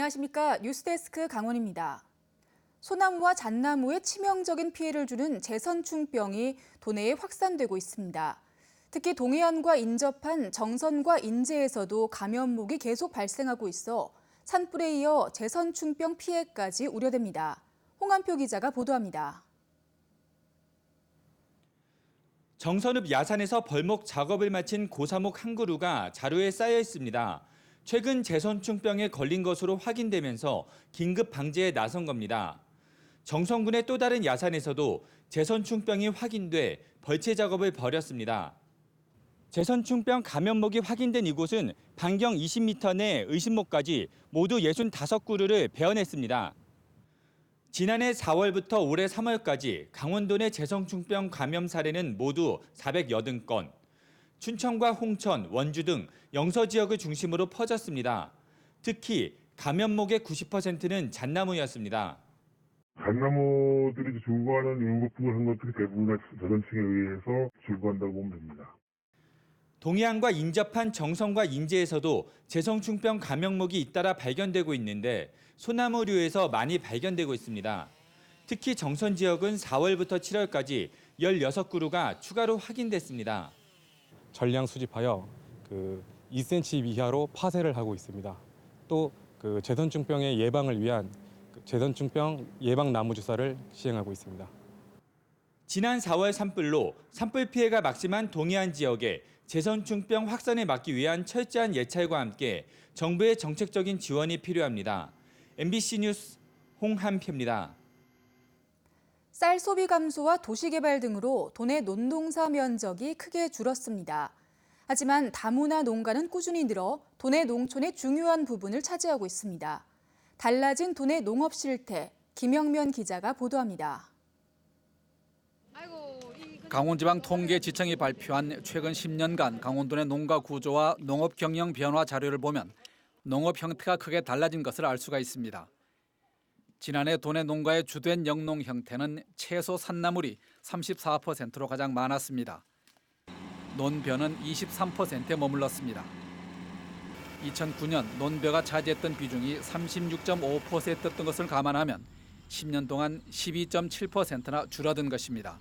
안녕하십니까. 뉴스데스크 강원입니다. 소나무와 잣나무에 치명적인 피해를 주는 제선충병이 도내에 확산되고 있습니다. 특히 동해안과 인접한 정선과 인제에서도 감염목이 계속 발생하고 있어 산불에 이어 제선충병 피해까지 우려됩니다. 홍한표 기자가 보도합니다. 정선읍 야산에서 벌목 작업을 마친 고사목 한 그루가 자루에 쌓여 있습니다. 최근 제선충병에 걸린 것으로 확인되면서 긴급 방제에 나선 겁니다. 정선군의 또 다른 야산에서도 제선충병이 확인돼 벌채 작업을 벌였습니다. 제선충병 감염목이 확인된 이곳은 반경 20m 내 의심목까지 모두 65그루를 베어냈습니다. 지난해 4월부터 올해 3월까지 강원도 내 제선충병 감염 사례는 모두 480건. 춘천과 홍천, 원주 등 영서 지역을 중심으로 퍼졌습니다. 특히 감염목의 90%는 잣나무였습니다. 잣나무들이 주거하는 일부 한 것들이 대부분 제선충에 의해서 주거한다고 보면 됩니다. 동해안과 인접한 정선과 인제에서도 제선충병 감염목이 잇따라 발견되고 있는데 소나무류에서 많이 발견되고 있습니다. 특히 정선 지역은 4월부터 7월까지 16그루가 추가로 확인됐습니다. 전량 수집하여 2cm 이하로 파쇄를 하고 있습니다. 또 제선충병의 예방을 위한 제선충병 예방 나무 주사를 시행하고 있습니다. 지난 4월 산불로 산불 피해가 막심한 동해안 지역에 제선충병 확산을 막기 위한 철저한 예찰과 함께 정부의 정책적인 지원이 필요합니다. MBC 뉴스 홍한표입니다. 쌀 소비 감소와 도시개발 등으로 도내 논농사 면적이 크게 줄었습니다. 하지만 다문화 농가는 꾸준히 늘어 도내 농촌의 중요한 부분을 차지하고 있습니다. 달라진 도내 농업 실태, 김영면 기자가 보도합니다. 강원지방통계지청이 발표한 최근 10년간 강원도 내 농가 구조와 농업 경영 변화 자료를 보면 농업 형태가 크게 달라진 것을 알 수가 있습니다. 지난해 도내 농가의 주된 영농 형태는 채소 산나물이 34%로 가장 많았습니다. 논벼는 23%에 머물렀습니다. 2009년 논벼가 차지했던 비중이 36.5%였던 것을 감안하면 10년 동안 12.7%나 줄어든 것입니다.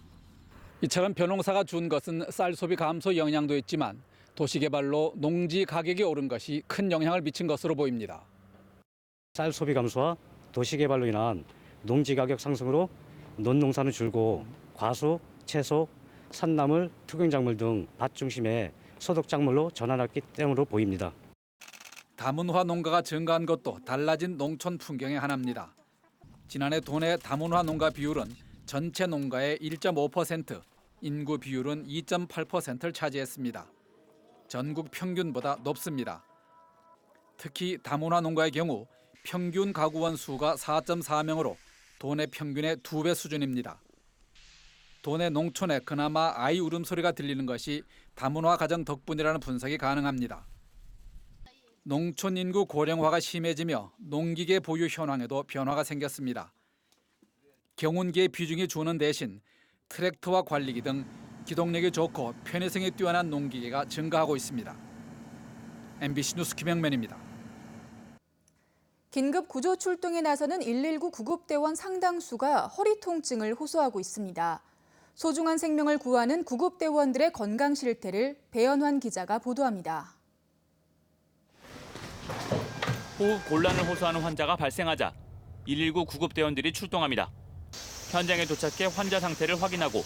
이처럼 벼농사가 준 것은 쌀 소비 감소 영향도 있지만 도시개발로 농지 가격이 오른 것이 큰 영향을 미친 것으로 보입니다. 쌀 소비 감소와 도시개발로 인한 농지 가격 상승으로 논농사는 줄고 과수, 채소, 산나물, 투경작물 등 밭 중심의 소득작물로 전환했기 때문으로 보입니다. 다문화 농가가 증가한 것도 달라진 농촌 풍경의 하나입니다. 지난해 도내 다문화 농가 비율은 전체 농가의 1.5%, 인구 비율은 2.8%를 차지했습니다. 전국 평균보다 높습니다. 특히 다문화 농가의 경우 평균 가구원 수가 4.4명으로 도내 평균의 2배 수준입니다. 도내 농촌에 그나마 아이 울음소리가 들리는 것이 다문화 가정 덕분이라는 분석이 가능합니다. 농촌 인구 고령화가 심해지며 농기계 보유 현황에도 변화가 생겼습니다. 경운기의 비중이 주는 대신 트랙터와 관리기 등 기동력이 좋고 편의성이 뛰어난 농기계가 증가하고 있습니다. MBC 뉴스 김영면입니다. 긴급 구조 출동에 나서는 119 구급대원 상당수가 허리 통증을 호소하고 있습니다. 소중한 생명을 구하는 구급대원들의 건강 실태를 배연환 기자가 보도합니다. 호흡 곤란을 호소하는 환자가 발생하자 119 구급대원들이 출동합니다. 현장에 도착해 환자 상태를 확인하고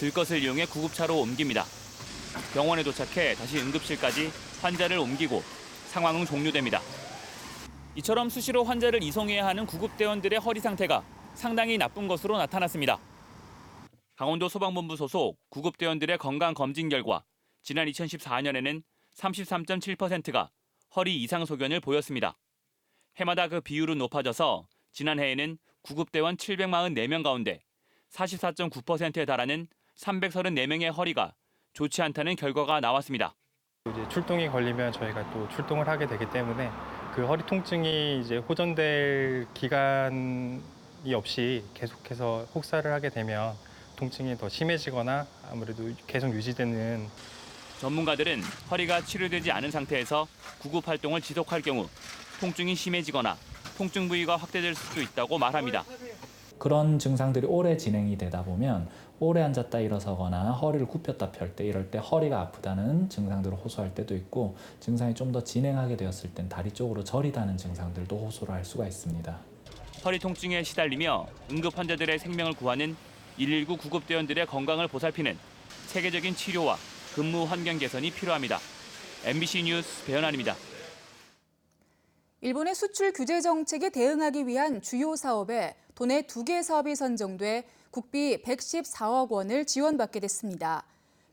들 것을 이용해 구급차로 옮깁니다. 병원에 도착해 다시 응급실까지 환자를 옮기고 상황은 종료됩니다. 이처럼 수시로 환자를 이송해야 하는 구급대원들의 허리 상태가 상당히 나쁜 것으로 나타났습니다. 강원도 소방본부 소속 구급대원들의 건강검진 결과 지난 2014년에는 33.7%가 허리 이상 소견을 보였습니다. 해마다 그 비율은 높아져서 지난해에는 구급대원 744명 가운데 44.9%에 달하는 334명의 허리가 좋지 않다는 결과가 나왔습니다. 이제 출동이 걸리면 저희가 또 출동을 하게 되기 때문에 그 허리 통증이 이제 호전될 기간이 없이 계속해서 혹사를 하게 되면 통증이 더 심해지거나 아무래도 계속 유지되는. 전문가들은 허리가 치료되지 않은 상태에서 구급 활동을 지속할 경우 통증이 심해지거나 통증 부위가 확대될 수도 있다고 말합니다. 그런 증상들이 오래 진행이 되다 보면 오래 앉았다 일어서거나 허리를 굽혔다 펼 때 이럴 때 허리가 아프다는 증상들을 호소할 때도 있고 증상이 좀 더 진행하게 되었을 땐 다리 쪽으로 저리다는 증상들도 호소를 할 수가 있습니다. 허리 통증에 시달리며 응급 환자들의 생명을 구하는 119 구급대원들의 건강을 보살피는 체계적인 치료와 근무 환경 개선이 필요합니다. MBC 뉴스 배현환입니다. 일본의 수출 규제 정책에 대응하기 위한 주요 사업에 도내 2개 사업이 선정돼 국비 114억 원을 지원받게 됐습니다.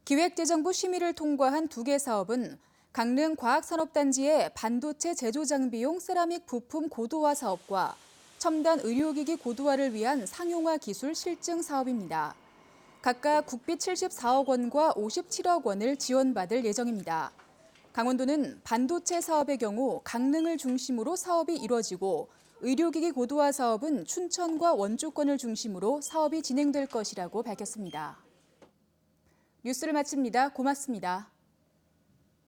기획재정부 심의를 통과한 2개 사업은 강릉 과학산업단지의 반도체 제조 장비용 세라믹 부품 고도화 사업과 첨단 의료기기 고도화를 위한 상용화 기술 실증 사업입니다. 각각 국비 74억 원과 57억 원을 지원받을 예정입니다. 강원도는 반도체 사업의 경우 강릉을 중심으로 사업이 이뤄지고 의료기기 고도화 사업은 춘천과 원주권을 중심으로 사업이 진행될 것이라고 밝혔습니다. 뉴스를 마칩니다. 고맙습니다.